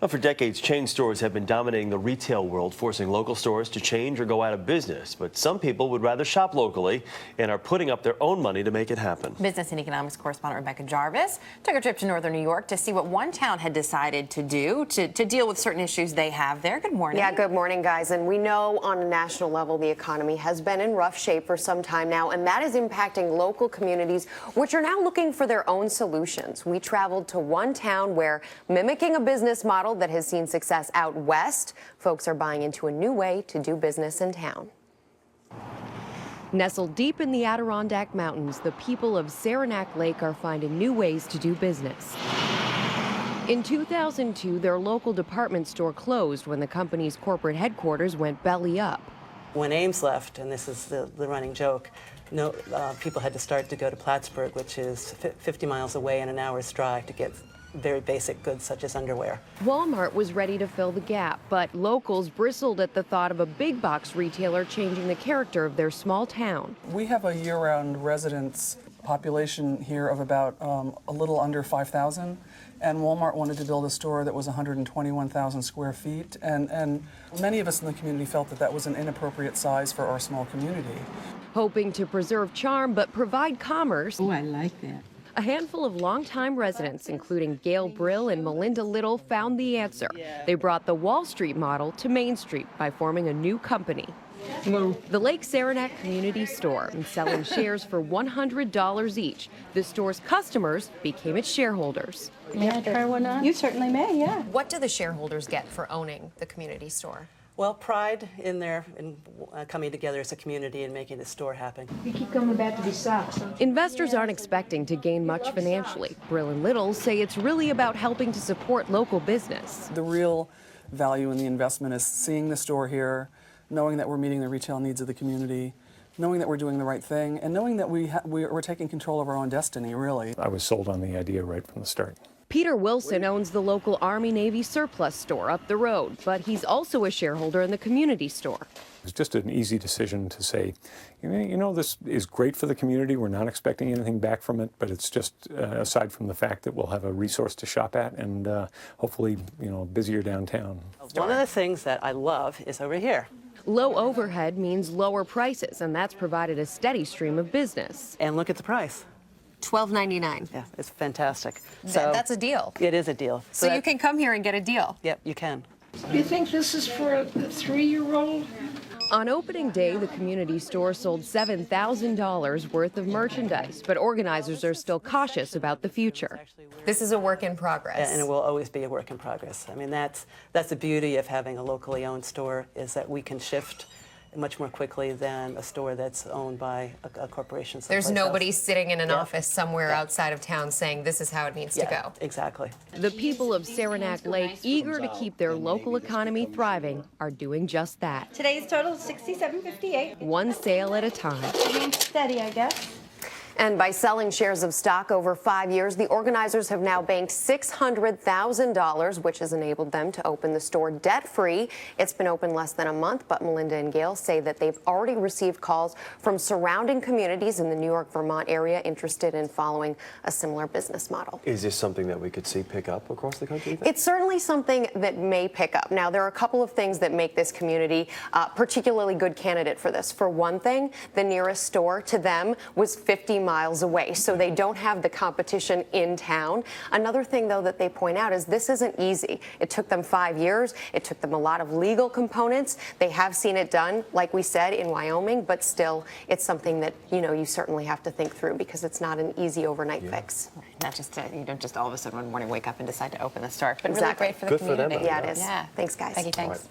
Well, for decades, chain stores have been dominating the retail world, forcing local stores to change or go out of business. But some people would rather shop locally and are putting up their own money to make it happen. Business and economics correspondent Rebecca Jarvis took a trip to northern New York to see what one town had decided to do to deal with certain issues they have there. Good morning. Yeah, good morning, guys. And we know on a national level the economy has been in rough shape for some time now, and that is impacting local communities, which are now looking for their own solutions. We traveled to one town where, mimicking a business model that has seen success out west, folks are buying into a new way to do business in town. Nestled deep in the Adirondack Mountains, the people of Saranac Lake are finding new ways to do business. In 2002, their local department store closed when the company's corporate headquarters went belly up. When Ames left, and this is the running joke, people had to start to go to Plattsburgh, which is 50 miles away and an hour's drive to get very basic goods such as underwear. Walmart was ready to fill the gap, but locals bristled at the thought of a big box retailer changing the character of their small town. We have a year-round residents population here of about a little under 5,000, and Walmart wanted to build a store that was 121,000 square feet, and many of us in the community felt that that was an inappropriate size for our small community. Hoping to preserve charm but provide commerce. Oh, I like that. A handful of longtime residents, including Gail Brill and Melinda Little, found the answer. They brought the Wall Street model to Main Street by forming a new company. The Lake Saranac Community Store, and selling shares for $100 each. The store's customers became its shareholders. May I try one on? You certainly may, yeah. What do the shareholders get for owning the community store? Well, pride in coming together as a community and making the store happen. You keep coming back to these socks. Investors aren't expecting to gain much financially. Brill and Little say it's really about helping to support local business. The real value in the investment is seeing the store here, knowing that we're meeting the retail needs of the community, knowing that we're doing the right thing, and knowing that we're taking control of our own destiny, really. I was sold on the idea right from the start. Peter Wilson owns the local Army-Navy surplus store up the road, but he's also a shareholder in the community store. It was just an easy decision to say, you know, this is great for the community. We're not expecting anything back from it, but it's just aside from the fact that we'll have a resource to shop at and hopefully, busier downtown. One of the things that I love is over here. Low overhead means lower prices, and that's provided a steady stream of business. And look at the price. $12.99. Yeah, it's fantastic. So that's a deal. It is a deal. So you can come here and get a deal. Yep, you can. You think this is for a 3-year-old? On opening day, the community store sold $7,000 worth of merchandise, but organizers are still cautious about the future. This is a work in progress. And it will always be a work in progress. I mean, that's the beauty of having a locally owned store, is that we can shift much more quickly than a store that's owned by a corporation. There's nobody else sitting in an office somewhere outside of town saying this is how it needs to go. Exactly. The people of Saranac Lake, eager to keep their local economy thriving, are doing just that. Today's total is $67.58. One sale at a time. Remain steady, I guess. And by selling shares of stock over 5 years, the organizers have now banked $600,000, which has enabled them to open the store debt-free. It's been open less than a month, but Melinda and Gail say that they've already received calls from surrounding communities in the New York, Vermont area interested in following a similar business model. Is this something that we could see pick up across the country? It's certainly something that may pick up. Now, there are a couple of things that make this community a particularly good candidate for this. For one thing, the nearest store to them was 50 miles away, so they don't have the competition in town. Another thing, though, that they point out is this isn't easy. It took them 5 years. It took them a lot of legal components. They have seen it done, like we said, in Wyoming, but still, it's something that, you certainly have to think through because it's not an easy overnight fix. Not just you don't just all of a sudden one morning wake up and decide to open the store, but Exactly. really great for the Good for them, community. Yeah, it is. Yeah. Thanks, guys. Becky, thanks.